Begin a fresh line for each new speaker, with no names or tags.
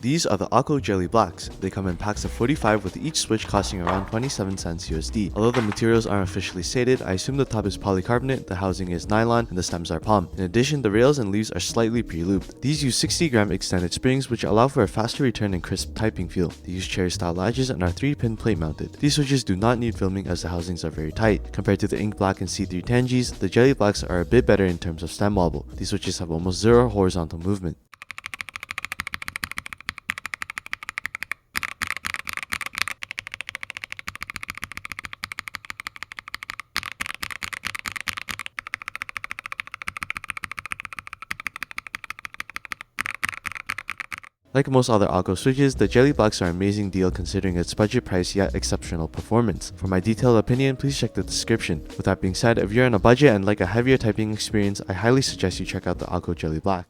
These are the Akko Jelly Blacks. They come in packs of 45 with each switch costing around 27 cents USD. Although the materials aren't officially stated, I assume the top is polycarbonate, the housing is nylon, and the stems are palm. In addition, the rails and leaves are slightly pre-lubed. These use 60-gram extended springs which allow for a faster return and crisp typing feel. They use cherry style latches and are 3-pin plate mounted. These switches do not need filming as the housings are very tight. Compared to the ink black and C3 Tangis, the Jelly Blacks are a bit better in terms of stem wobble. These switches have almost zero horizontal movement. Like most other Akko switches, the Jelly Blacks are an amazing deal considering its budget price yet exceptional performance. For my detailed opinion, please check the description. With that being said, if you're on a budget and like a heavier typing experience, I highly suggest you check out the Akko Jelly Blacks.